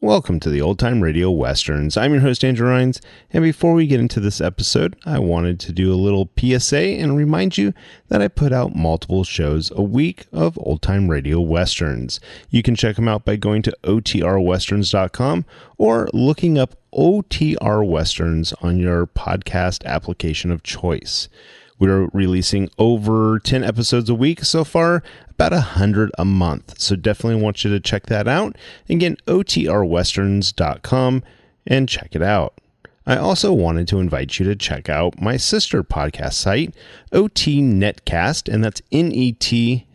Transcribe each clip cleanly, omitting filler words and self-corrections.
Welcome to the Old Time Radio Westerns. I'm your host, Andrew Rhynes, and before we get into this episode, I wanted to do a little PSA and remind you that I put out multiple shows a week of Old Time Radio Westerns. You can check them out by going to otrwesterns.com or looking up OTR Westerns on your podcast application of choice. We're releasing over 10 episodes a week so far, about 100 a month. So definitely want you to check that out. Again, otrwesterns.com and check it out. I also wanted to invite you to check out my sister podcast site, OT Netcast, and that's Netcast.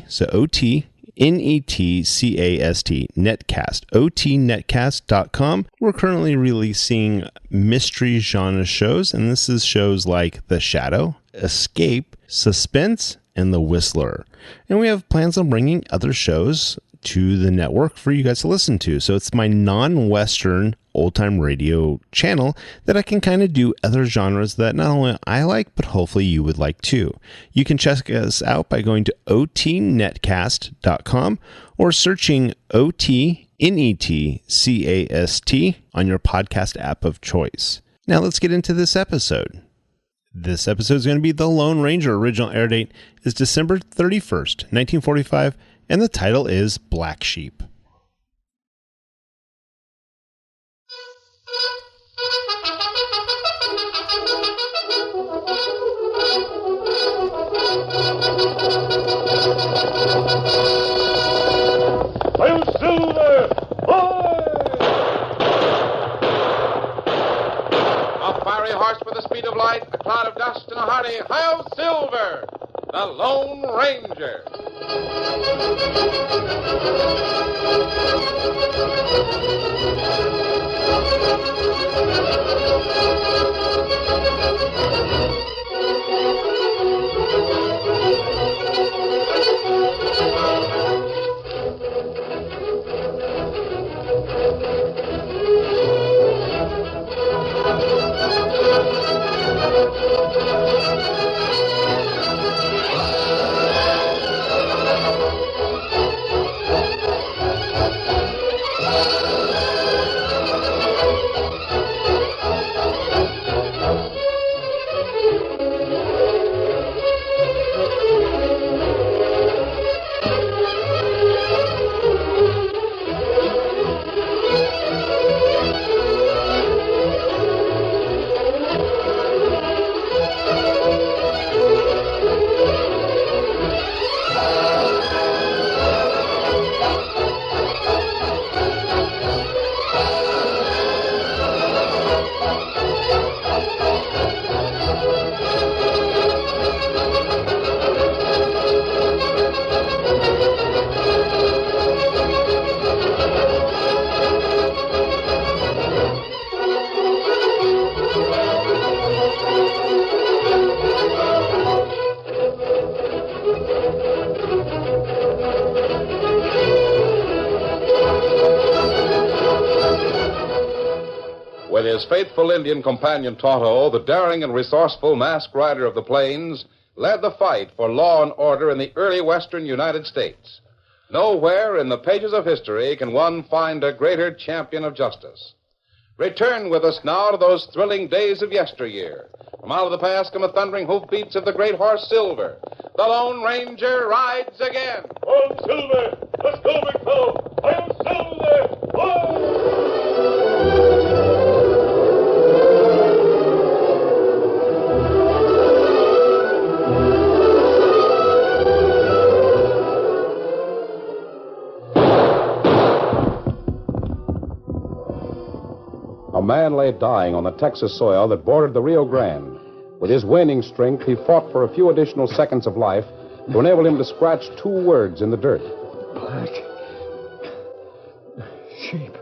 So OT Netcast, Netcast, otnetcast.com. We're currently releasing mystery genre shows, and this is shows like The Shadow, Escape, Suspense, and The Whistler. And we have plans on bringing other shows to the network for you guys to listen to. So it's my non-Western old-time radio channel that I can kind of do other genres that not only I like, but hopefully you would like too. You can check us out by going to otnetcast.com or searching OTNETCAST on your podcast app of choice. Now let's get into this episode. This episode is going to be The Lone Ranger. Original air date is December 31st, 1945, and the title is Black Sheep. Hail Silver! Ahoy! A fiery horse with the speed of light, a cloud of dust, and a hearty Hail Silver! The Lone Ranger. With his faithful Indian companion Tonto, the daring and resourceful masked rider of the plains led the fight for law and order in the early western United States. Nowhere in the pages of history can one find a greater champion of justice. Return with us now to those thrilling days of yesteryear. From out of the past come the thundering hoofbeats of the great horse Silver. The Lone Ranger rides again. Hail Silver! Let's go, big fellow! Hail Silver! Whoa! A man lay dying on the Texas soil that bordered the Rio Grande. With his waning strength, he fought for a few additional seconds of life to enable him to scratch two words in the dirt. Black sheep.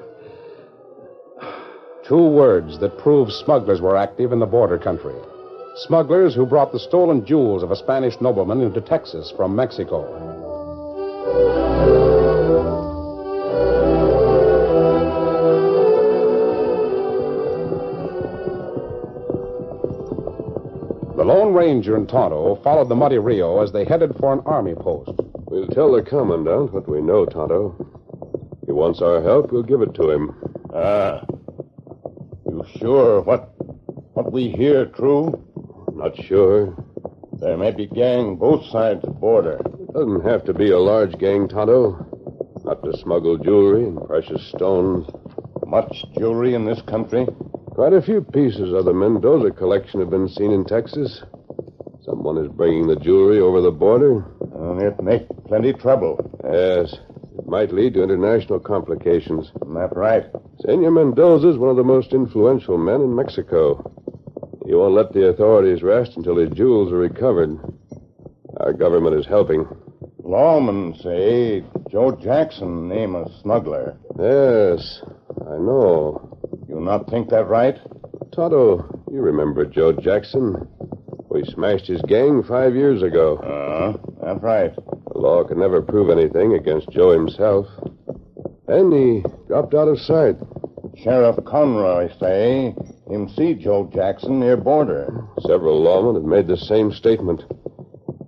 Two words that proved smugglers were active in the border country. Smugglers who brought the stolen jewels of a Spanish nobleman into Texas from Mexico. The Lone Ranger and Tonto followed the muddy Rio as they headed for an army post. We'll tell the Commandant what we know, Tonto. He he wants our help, we'll give it to him. You sure what we hear true? Not sure. There may be gang both sides of the border. Doesn't have to be a large gang, Tonto. Not to smuggle jewelry and precious stones. Much jewelry in this country? Quite a few pieces of the Mendoza collection have been seen in Texas. Someone is bringing the jewelry over the border. It make plenty trouble. Yes. It might lead to international complications. That right? Senor Mendoza is one of the most influential men in Mexico. He won't let the authorities rest until his jewels are recovered. Our government is helping. Lawmen say Joe Jackson name a smuggler. Yes, I know. You not think that right? Tonto, you remember Joe Jackson. We smashed his gang 5 years ago. That's right. The law could never prove anything against Joe himself. Then he dropped out of sight. Sheriff Conroy say him see Joe Jackson near border. Several lawmen have made the same statement.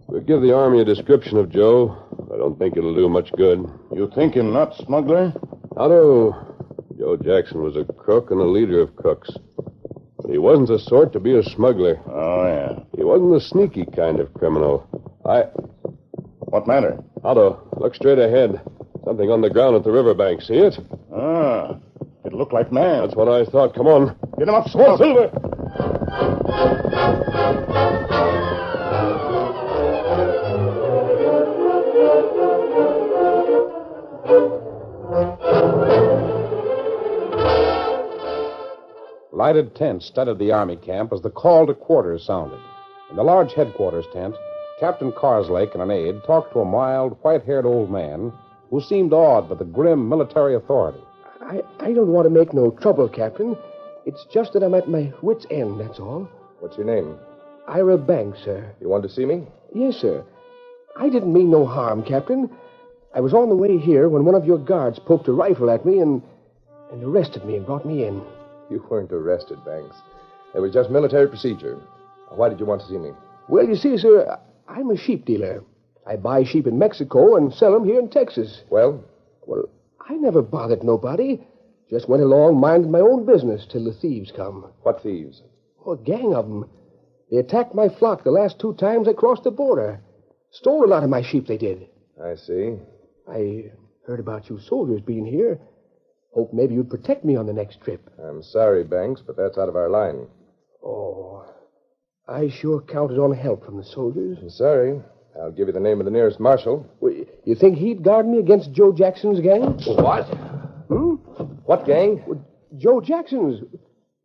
We'll give the Army a description of Joe. I don't think it'll do much good. You think him not smuggler? Otto, Joe Jackson was a crook and a leader of crooks. But he wasn't the sort to be a smuggler. Oh, yeah. He wasn't the sneaky kind of criminal. What matter? Otto, look straight ahead. Something on the ground at the riverbank. See it? It looked like man. That's what I thought. Come on. Get him up, Squaw Silver. Lighted tents studded the Army camp as the call to quarters sounded. In the large headquarters tent, Captain Carslake and an aide talked to a mild, white-haired old man who seemed awed by the grim military authority. I don't want to make no trouble, Captain. It's just that I'm at my wit's end, that's all. What's your name? Ira Banks, sir. You want to see me? Yes, sir. I didn't mean no harm, Captain. I was on the way here when one of your guards poked a rifle at me and arrested me and brought me in. You weren't arrested, Banks. It was just military procedure. Why did you want to see me? Well, you see, sir, I'm a sheep dealer. I buy sheep in Mexico and sell them here in Texas. Well, I never bothered nobody. Just went along minding my own business till the thieves come. what thieves? Oh, a gang of them. They attacked my flock the last 2 times I crossed the border. Stole a lot of my sheep, they did. I see. I heard about you soldiers being here. Hope maybe you'd protect me on the next trip. I'm sorry, Banks, but that's out of our line. Oh, I sure counted on help from the soldiers. I'm sorry. I'll give you the name of the nearest marshal. Well, you think he'd guard me against Joe Jackson's gang? What? What gang? Joe Jackson's.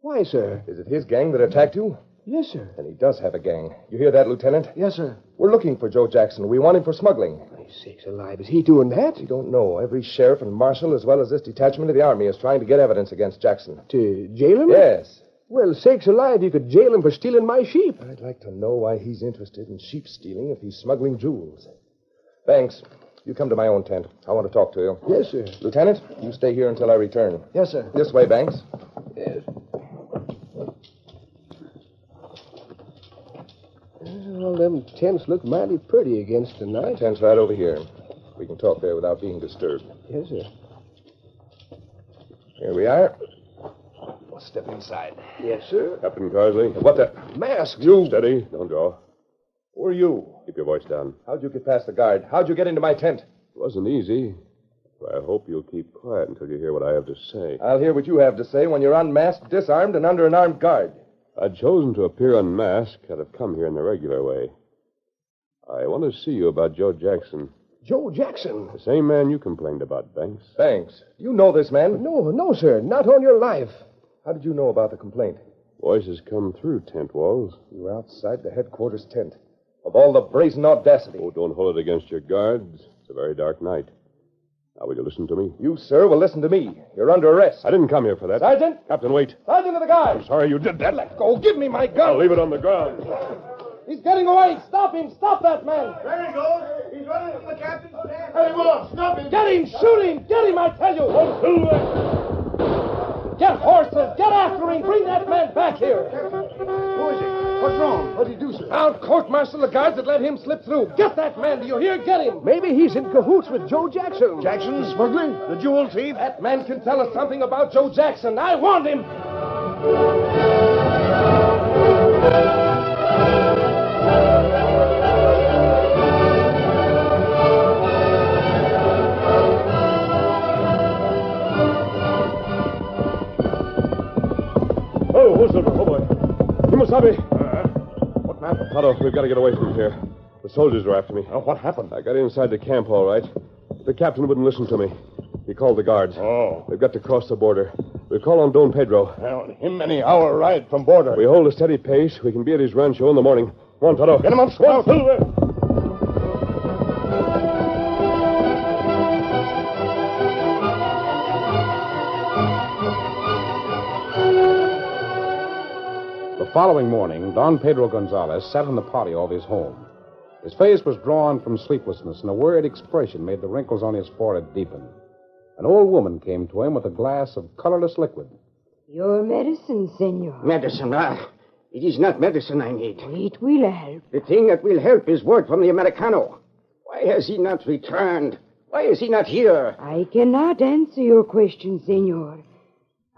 Why, sir? Is it his gang that attacked you? Yes, sir. Then he does have a gang. You hear that, Lieutenant? Yes, sir. We're looking for Joe Jackson. We want him for smuggling. My sakes alive, is he doing that? We don't know. Every sheriff and marshal, as well as this detachment of the Army, is trying to get evidence against Jackson. To jail him? Yes. Well, sakes alive, you could jail him for stealing my sheep. I'd like to know why he's interested in sheep stealing if he's smuggling jewels. Banks, you come to my own tent. I want to talk to you. Yes, sir. Lieutenant, you stay here until I return. Yes, sir. This way, Banks. Yes. Well, them tents look mighty pretty against the night. Tent's right over here. We can talk there without being disturbed. Yes, sir. Here we are. We'll step inside. Yes, sir. Captain Carsley. What the? Masked. You. Steady. Don't draw. Who are you? Keep your voice down. How'd you get past the guard? How'd you get into my tent? It wasn't easy. But I hope you'll keep quiet until you hear what I have to say. I'll hear what you have to say when you're unmasked, disarmed, and under an armed guard. I'd chosen to appear unmasked had I've come here in the regular way. I want to see you about Joe Jackson. Joe Jackson. The same man you complained about, Banks. Banks, you know this man. No, sir. Not on your life. How did you know about the complaint? Voices come through tent walls. You were outside the headquarters tent. Of all the brazen audacity. Oh, don't hold it against your guards. It's a very dark night. Now, will you listen to me? You, sir, will listen to me. You're under arrest. I didn't come here for that. Sergeant! Captain, wait. Sergeant of the guard! I'm sorry you did that. Let go. Give me my gun. I'll leave it on the ground. He's getting away. Stop him. Stop that man. There he goes. He's running from the captain's tent. Hey, on. Stop him. Get him. Shoot him. Get him, I tell you. Get horses. Get after him. Bring that man back here. Who is he? What's wrong? What did he do, sir? I'll court-martial the guards that let him slip through. Get that man, do you hear? Get him. Maybe he's in cahoots with Joe Jackson. Jackson, the smuggler? The jewel thief? That man can tell us something about Joe Jackson. I want him. Oh, who's the... Oh, boy. Kimasabi. What happened? Tonto, we've got to get away from here. The soldiers are after me. What happened? I got inside the camp all right. The captain wouldn't listen to me. He called the guards. Oh. They've got to cross the border. We'll call on Don Pedro. Well, him any hour ride from border. We hold a steady pace. We can be at his rancho in the morning. Come on, Tonto. Get him up, Scout. The following morning, Don Pedro Gonzalez sat in the patio of his home. His face was drawn from sleeplessness, and a worried expression made the wrinkles on his forehead deepen. An old woman came to him with a glass of colorless liquid. Your medicine, senor. Medicine, it is not medicine I need. It will help. The thing that will help is word from the Americano. Why has he not returned? Why is he not here? I cannot answer your question, senor.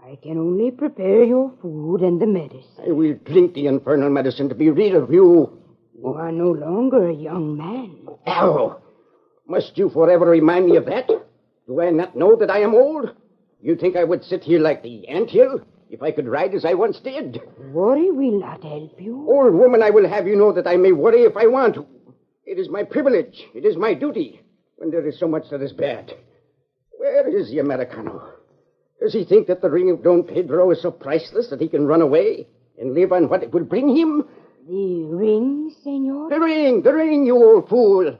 I can only prepare your food and the medicine. I will drink the infernal medicine to be rid of you. You are no longer a young man. Ow! Must you forever remind me of that? Do I not know that I am old? You think I would sit here like the anthill if I could ride as I once did? Worry will not help you. Old woman, I will have you know that I may worry if I want to. It is my privilege. It is my duty when there is so much that is bad. Where is the Americano? Does he think that the ring of Don Pedro is so priceless that he can run away and live on what it will bring him? The ring, senor? The ring, you old fool.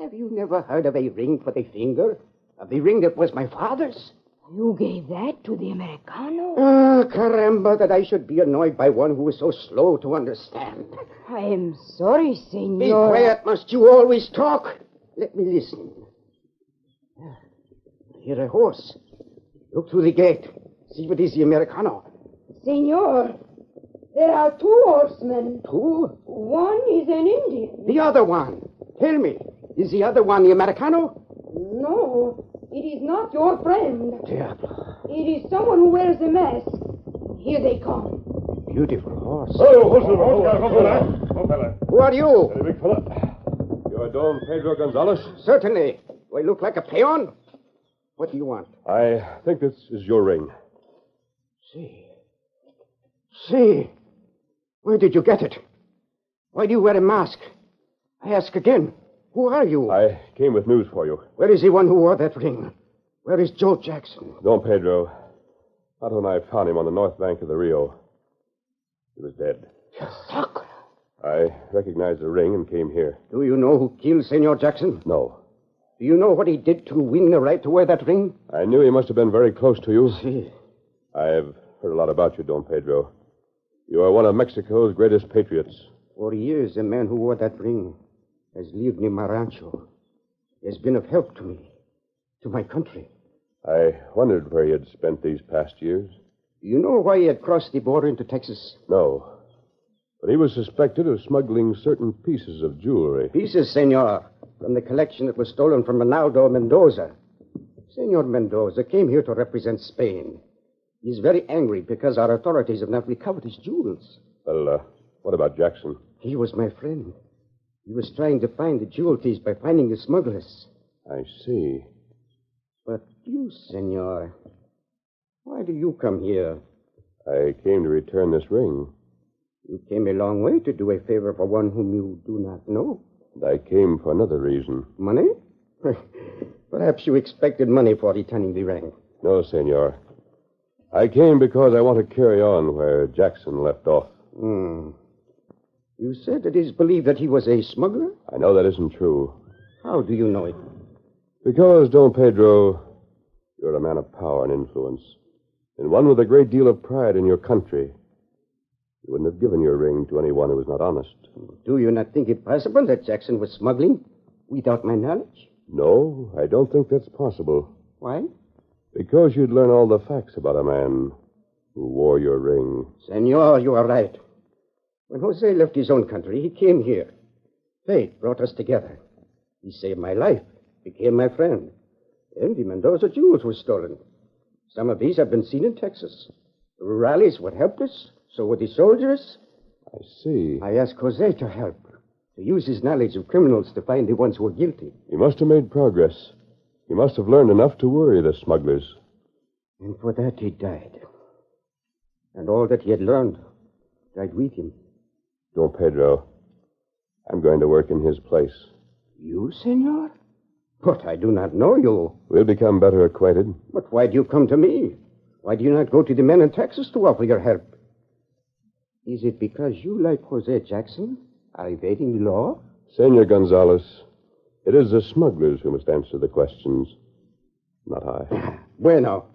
Have you never heard of a ring for the finger? Of the ring that was my father's? You gave that to the Americano? Ah, caramba, that I should be annoyed by one who is so slow to understand. I am sorry, senor. Be quiet, must you always talk? Let me listen. I hear a horse. Look through the gate. See if it is the Americano. Senor, there are two horsemen. Two? One is an Indian. The other one. Tell me, is the other one the Americano? No, it is not your friend. Diablo. It is someone who wears a mask. Here they come. Beautiful horse. Who are you? Hey, big fella. You're Don Pedro Gonzalez? Certainly. Do I look like a peon? What do you want? I think this is your ring. See. Where did you get it? Why do you wear a mask? I ask again. Who are you? I came with news for you. Where is the one who wore that ring? Where is Joe Jackson? Don Pedro. Otto and I found him on the north bank of the Rio. He was dead. Fuck. I recognized the ring and came here. Do you know who killed Senor Jackson? No. Do you know what he did to win the right to wear that ring? I knew he must have been very close to you. See. I've heard a lot about you, Don Pedro. You are one of Mexico's greatest patriots. For years, the man who wore that ring has lived near my rancho. He has been of help to me, to my country. I wondered where he had spent these past years. Do you know why he had crossed the border into Texas? No. But he was suspected of smuggling certain pieces of jewelry. Pieces, senor, from the collection that was stolen from Ronaldo Mendoza. Senor Mendoza came here to represent Spain. He's very angry because our authorities have not recovered his jewels. Well, what about Jackson? He was my friend. He was trying to find the jewel thieves by finding the smugglers. I see. But you, senor, why do you come here? I came to return this ring. You came a long way to do a favor for one whom you do not know. And I came for another reason. Money? Perhaps you expected money for returning the ring. No, senor. I came because I want to carry on where Jackson left off. You said it is believed that he was a smuggler? I know that isn't true. How do you know it? Because, Don Pedro, you're a man of power and influence, and one with a great deal of pride in your country. You wouldn't have given your ring to anyone who was not honest. Do you not think it possible that Jackson was smuggling without my knowledge? No, I don't think that's possible. Why? Because you'd learn all the facts about a man who wore your ring. Senor, you are right. When Jose left his own country, he came here. Fate brought us together. He saved my life, became my friend. And the Mendoza jewels were stolen. Some of these have been seen in Texas. The rurales were helpless, so were the soldiers. I see. I asked Jose to help, to use his knowledge of criminals to find the ones who were guilty. He must have made progress. He must have learned enough to worry the smugglers. And for that he died. And all that he had learned died with him. Don Pedro, I'm going to work in his place. You, senor? But I do not know you. We'll become better acquainted. But why do you come to me? Why do you not go to the men in Texas to offer your help? Is it because you, like Jose Jackson, are evading the law? Senor Gonzalez, it is the smugglers who must answer the questions, not I. Bueno.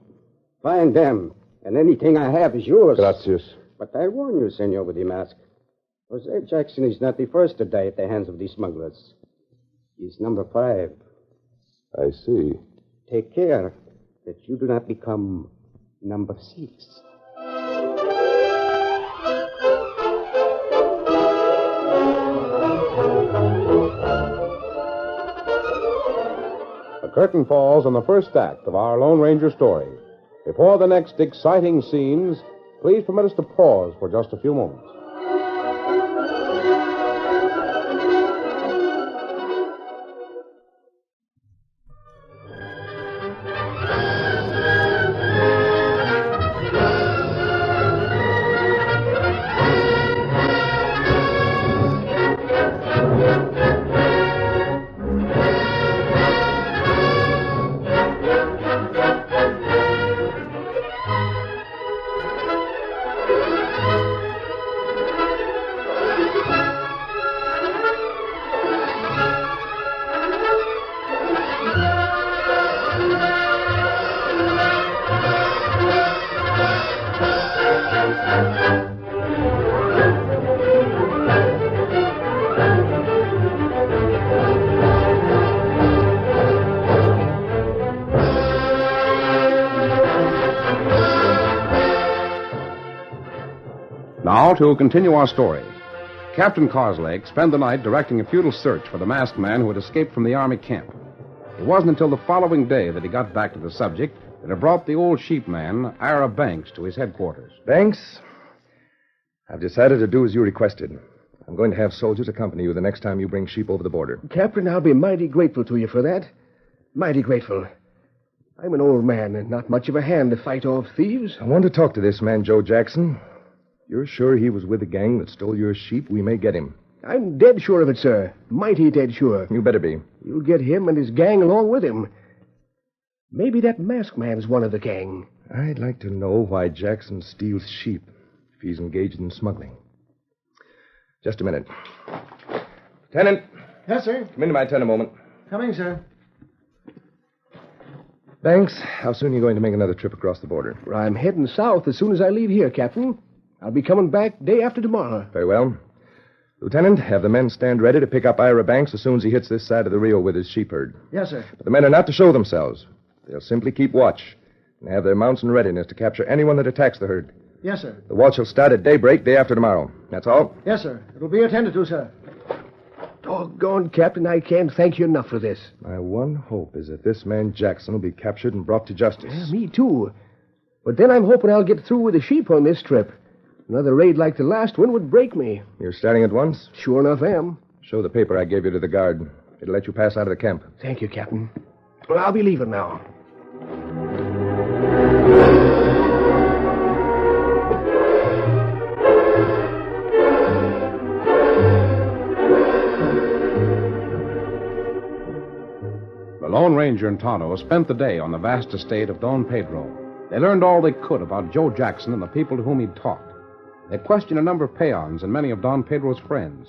Find them, and anything I have is yours. Gracias. But I warn you, senor with the mask, Jose Jackson is not the first to die at the hands of these smugglers. He's number 5. I see. Take care that you do not become number 6. The curtain falls on the first act of our Lone Ranger story. Before the next exciting scenes, please permit us to pause for just a few moments. Now, to continue our story. Captain Carslake spent the night directing a futile search for the masked man who had escaped from the Army camp. It wasn't until the following day that he got back to the subject that it brought the old sheepman, Ira Banks, to his headquarters. Banks, I've decided to do as you requested. I'm going to have soldiers accompany you the next time you bring sheep over the border. Captain, I'll be mighty grateful to you for that. Mighty grateful. I'm an old man and not much of a hand to fight off thieves. I want to talk to this man, Joe Jackson. You're sure he was with the gang that stole your sheep? We may get him. I'm dead sure of it, sir. Mighty dead sure. You better be. You'll get him and his gang along with him. Maybe that masked man's one of the gang. I'd like to know why Jackson steals sheep if he's engaged in smuggling. Just a minute. Lieutenant. Yes, sir. Come into my tent a moment. Coming, sir. Banks, how soon are you going to make another trip across the border? I'm heading south as soon as I leave here, Captain. I'll be coming back day after tomorrow. Very well. Lieutenant, have the men stand ready to pick up Ira Banks as soon as he hits this side of the Rio with his sheep herd. Yes, sir. But the men are not to show themselves. They'll simply keep watch and have their mounts in readiness to capture anyone that attacks the herd. Yes, sir. The watch will start at daybreak day after tomorrow. That's all? Yes, sir. It'll be attended to, sir. Doggone, Captain, I can't thank you enough for this. My one hope is that this man Jackson will be captured and brought to justice. Yeah, me too. But then I'm hoping I'll get through with the sheep on this trip. Another raid like the last one would break me. You're starting at once? Sure enough am. Show the paper I gave you to the guard. It'll let you pass out of the camp. Thank you, Captain. Well, I'll be leaving now. The Lone Ranger and Tonto spent the day on the vast estate of Don Pedro. They learned all they could about Joe Jackson and the people to whom he'd talked. They questioned a number of peons and many of Don Pedro's friends.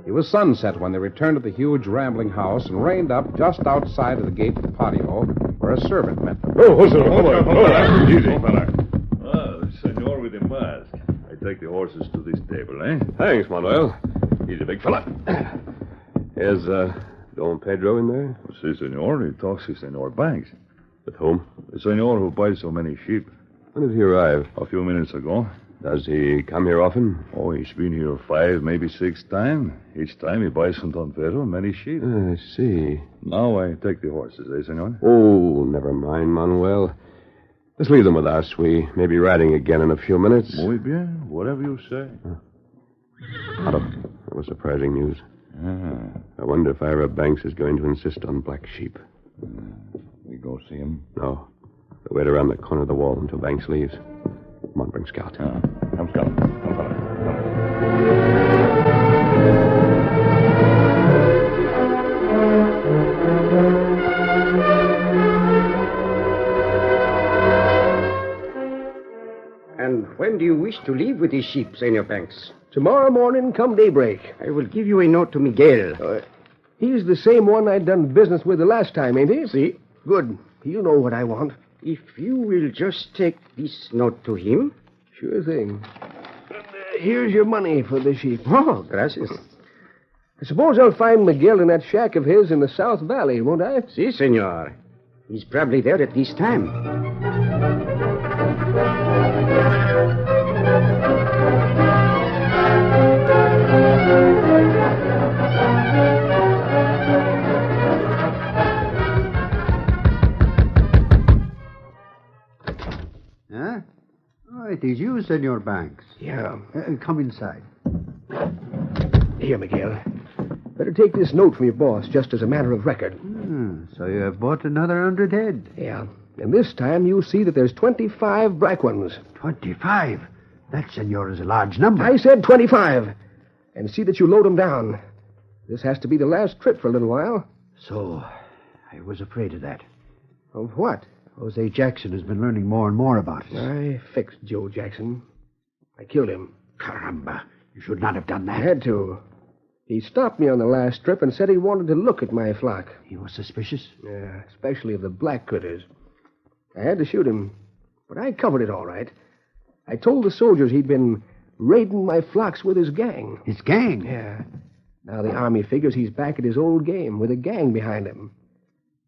It was sunset when they returned to the huge rambling house and reined up just outside of the gate of the patio where a servant met them. Oh, hold on. Easy, fella. Ah, the senor with the mask. I take the horses to this table, eh? Thanks, Manuel. He's a big fella. Is, Don Pedro in there? Si, senor. He talks to Senor Banks. At home? The senor who buys so many sheep. When did he arrive? A few minutes ago. Does he come here often? Oh, he's been here 5, maybe 6 times. Each time he buys from Don Pedro many sheep. I see. Now I take the horses, senor? Oh, never mind, Manuel. Let's leave them with us. We may be riding again in a few minutes. Muy bien. Whatever you say. Otto, that was surprising news. I wonder if Ira Banks is going to insist on black sheep. We go see him? No. We'll wait around the corner of the wall until Banks leaves. Come on, bring Scout. Come, Scout. Come, fella. And when do you wish to leave with these sheep, Senor Banks? Tomorrow morning, come daybreak. I will give you a note to Miguel. He's the same one I'd done business with the last time, ain't he? See? Good. He'll know what I want. If you will just take this note to him. Sure thing. Here's your money for the sheep. Oh, gracias. I suppose I'll find Miguel in that shack of his in the South Valley, won't I? Si, senor. He's probably there at this time. Huh? Oh, it is you, Senor Banks. Yeah. Come inside. Here, Miguel. Better take this note from your boss, just as a matter of record. So you have bought another 100 head. Yeah. And this time you'll see that there's 25 black ones. 25? That, senor, is a large number. I said 25. And see that you load them down. This has to be the last trip for a little while. So, I was afraid of that. Of what? Jose Jackson has been learning more and more about us. I fixed Joe Jackson. I killed him. Caramba. You should not have done that. I had to. He stopped me on the last trip and said he wanted to look at my flock. He was suspicious? Yeah, especially of the black critters. I had to shoot him, but I covered it all right. I told the soldiers he'd been raiding my flocks with his gang. His gang? Yeah. Now the Army figures he's back at his old game with a gang behind him.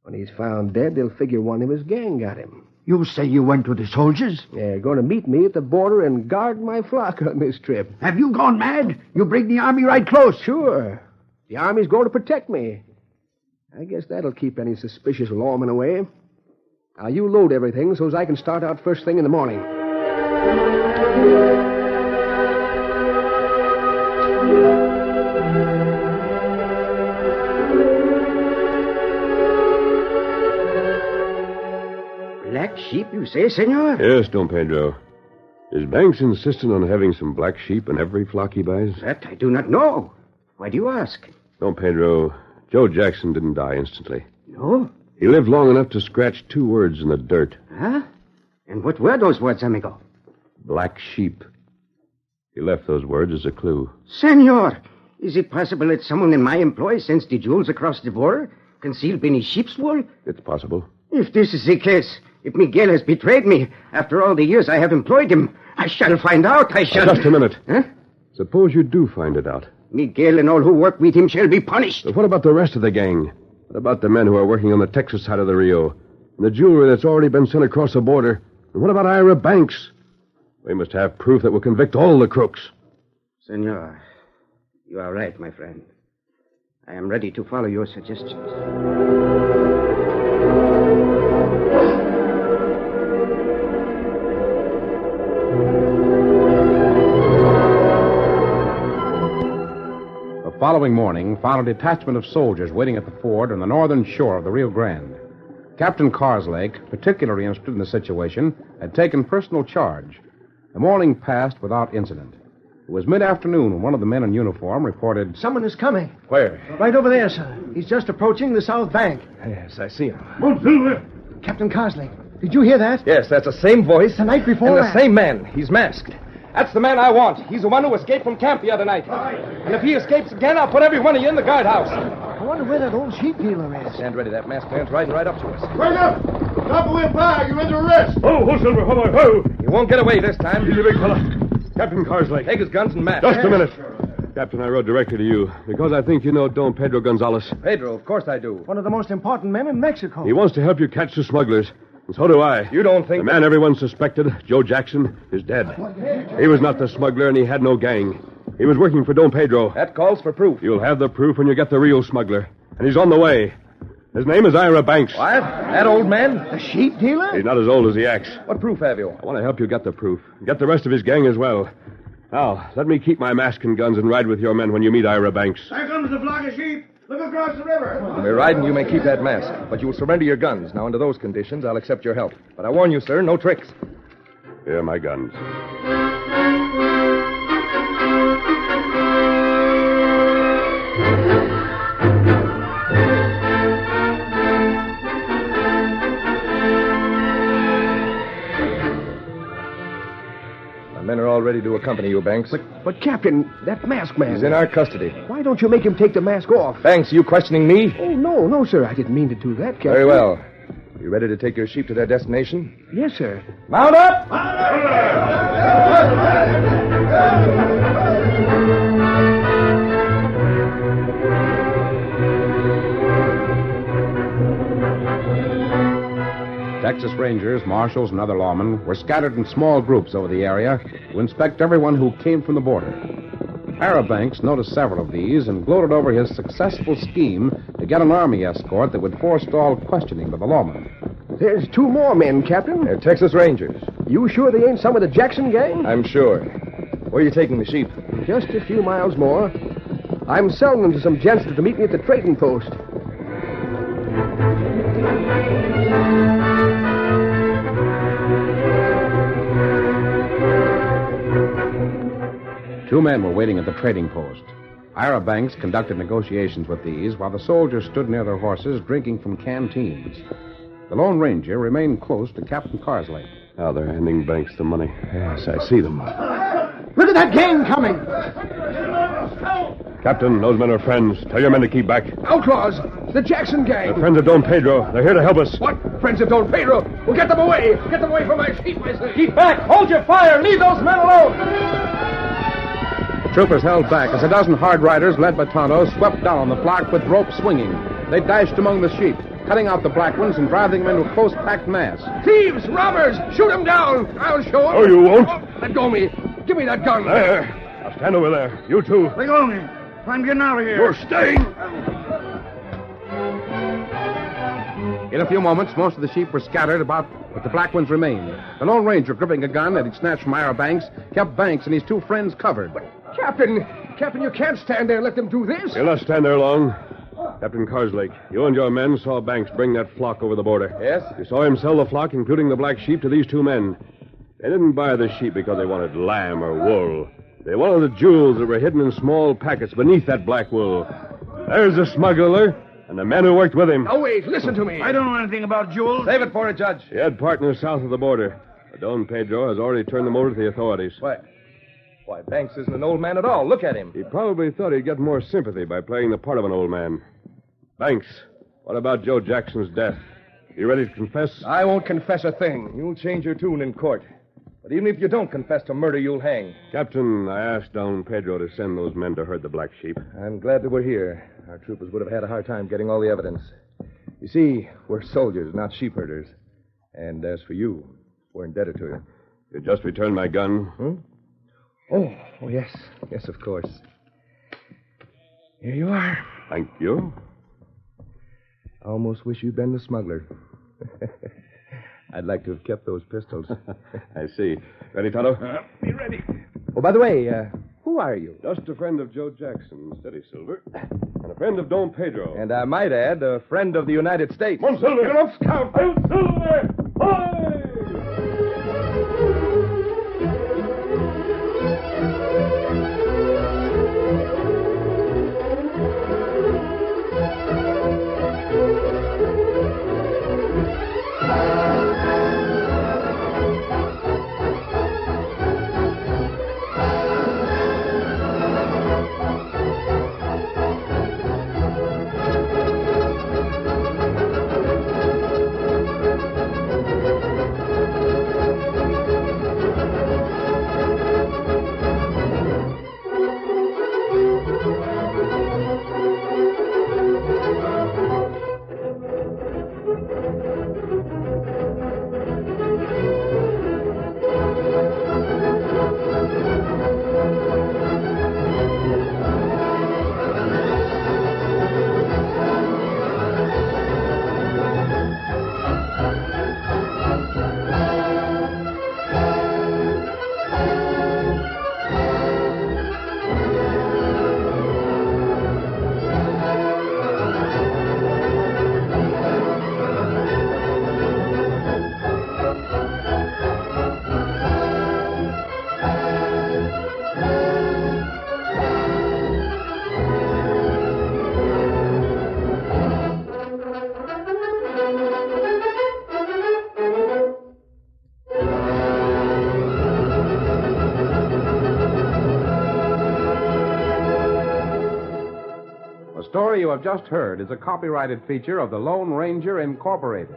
When he's found dead, they'll figure one of his gang got him. You say you went with the soldiers? They're going to meet me at the border and guard my flock on this trip. Have you gone mad? You bring the Army right close. Sure. The Army's going to protect me. I guess that'll keep any suspicious lawmen away. Now, you load everything so as I can start out first thing in the morning. Black sheep, you say, senor? Yes, Don Pedro. Is Banks insistent on having some black sheep in every flock he buys? That I do not know. Why do you ask? Don Pedro, Joe Jackson didn't die instantly. No? He lived long enough to scratch 2 words in the dirt. Huh? And what were those words, amigo? Black sheep. He left those words as a clue. Senor, is it possible that someone in my employ sends the jewels across the border, concealed beneath sheep's wool? It's possible. If this is the case, if Miguel has betrayed me, after all the years I have employed him, I shall find out. I shall... Just a minute. Huh? Suppose you do find it out. Miguel and all who work with him shall be punished. But what about the rest of the gang? What about the men who are working on the Texas side of the Rio? And the jewelry that's already been sent across the border? And what about Ira Banks? We must have proof that will convict all the crooks. Senor, you are right, my friend. I am ready to follow your suggestions. The following morning found a detachment of soldiers waiting at the ford on the northern shore of the Rio Grande. Captain Carslake, particularly interested in the situation, had taken personal charge. The morning passed without incident. It was mid-afternoon when one of the men in uniform reported... Someone is coming. Where? Right over there, sir. He's just approaching the south bank. Yes, I see him. Captain Carsley, did you hear that? Yes, that's the same voice. The night before And the last. same man. He's masked. That's the man I want. He's the one who escaped from camp the other night. And if he escapes again, I'll put every one of you in the guardhouse. I wonder where that old sheep dealer is. Stand ready. That masked man's riding right up to us. Wake up! Stop away by. You're under arrest. Oh, Silver. Ho! You won't get away this time. He's a big fella. Captain Carslake. Take his guns and mask. Just a minute. Captain, I rode directly to you because I think you know Don Pedro Gonzalez. Pedro, of course I do. One of the most important men in Mexico. He wants to help you catch the smugglers. And so do I. You don't think... The man everyone suspected, Joe Jackson, is dead. He was not the smuggler, and he had no gang. He was working for Don Pedro. That calls for proof. You'll have the proof when you get the real smuggler. And he's on the way. His name is Ira Banks. What? That old man? The sheep dealer? He's not as old as he acts. What proof have you? I want to help you get the proof. Get the rest of his gang as well. Now, let me keep my mask and guns and ride with your men when you meet Ira Banks. There comes the flock of sheep. Look across the river. When we're riding, you may keep that mask, but you'll surrender your guns. Now, under those conditions, I'll accept your help. But I warn you, sir, no tricks. Here are my guns. My men are all ready to accompany you, Banks. But Captain, that masked man... He's in our custody. Why don't you make him take the mask off? Banks, you questioning me? Oh, no, sir. I didn't mean to do that, Captain. Very well. You ready to take your sheep to their destination? Yes, sir. Mount up! Texas Rangers, marshals, and other lawmen were scattered in small groups over the area to inspect everyone who came from the border. Ira Banks noticed several of these and gloated over his successful scheme to get an army escort that would forestall questioning by the lawmen. There's 2 more men, Captain. They're Texas Rangers. You sure they ain't some of the Jackson gang? I'm sure. Where are you taking the sheep? Just a few miles more. I'm selling them to some gents to meet me at the trading post. Two men were waiting at the trading post. Ira Banks conducted negotiations with these while the soldiers stood near their horses drinking from canteens. The Lone Ranger remained close to Captain Carslake. Now they're handing Banks the money. Yes, I see them. Look at that gang coming. Captain, those men are friends. Tell your men to keep back. Outlaws! The Jackson gang! They're friends of Don Pedro. They're here to help us. What? Friends of Don Pedro? Well, get them away! Get them away from my sheep, I say! Keep back! Hold your fire! Leave those men alone! Troopers held back as a dozen hard riders, led by Tonto, swept down the flock with ropes swinging. They dashed among the sheep, cutting out the black ones and driving them into a close-packed mass. Thieves! Robbers! Shoot them down! I'll show them! Oh, you won't? Let go of me! Give me that gun! There. Now stand over there. You two. Let go of me. I'm getting out of here. You're staying. In a few moments, most of the sheep were scattered about, but the black ones remained. The Lone Ranger, gripping a gun that he'd snatched from Ira Banks, kept Banks and his 2 friends covered. Captain, you can't stand there and let them do this. You'll not stand there long. Captain Carslake, you and your men saw Banks bring that flock over the border. Yes? You saw him sell the flock, including the black sheep, to these 2 men. They didn't buy the sheep because they wanted lamb or wool. They wanted the jewels that were hidden in small packets beneath that black wool. There's the smuggler and the men who worked with him. Now, wait, listen to me. I don't know anything about jewels. Save it for a judge. He had partners south of the border. But Don Pedro has already turned them over to the authorities. Why, Banks isn't an old man at all. Look at him. He probably thought he'd get more sympathy by playing the part of an old man. Banks, what about Joe Jackson's death? You ready to confess? I won't confess a thing. You'll change your tune in court. But even if you don't confess to murder, you'll hang. Captain, I asked Don Pedro to send those men to herd the black sheep. I'm glad that we're here. Our troopers would have had a hard time getting all the evidence. You see, we're soldiers, not sheep herders. And as for you, we're indebted to you. You just returned my gun. Hmm? Oh, yes. Yes, of course. Here you are. Thank you. I almost wish you'd been the smuggler. I'd like to have kept those pistols. I see. Ready, Tonto? Be ready. Oh, by the way, who are you? Just a friend of Joe Jackson, Steady Silver. And a friend of Don Pedro. And I might add, a friend of the United States. Come on, Silver. Get him up, Scout. Hail, Silver! Hi! story you have just heard is a copyrighted feature of the Lone Ranger Incorporated.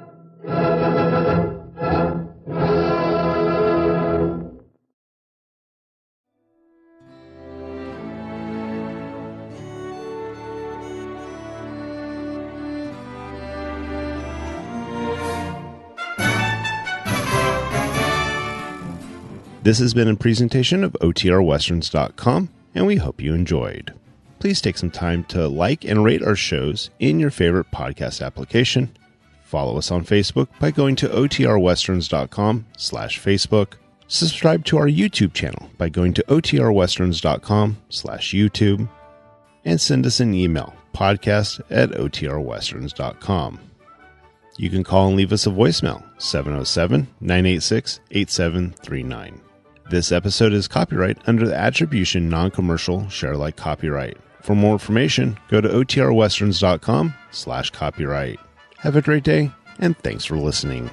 This has been a presentation of OTRWesterns.com, and we hope you enjoyed. Please take some time to like and rate our shows in your favorite podcast application. Follow us on Facebook by going to OTRWesterns.com/Facebook. Subscribe to our YouTube channel by going to OTRWesterns.com/YouTube. And send us an email, podcast@OTRWesterns.com. You can call and leave us a voicemail, 707-986-8739. This episode is copyright under the Attribution Non-Commercial Share-alike copyright. For more information, go to OTRWesterns.com/copyright. Have a great day, and thanks for listening.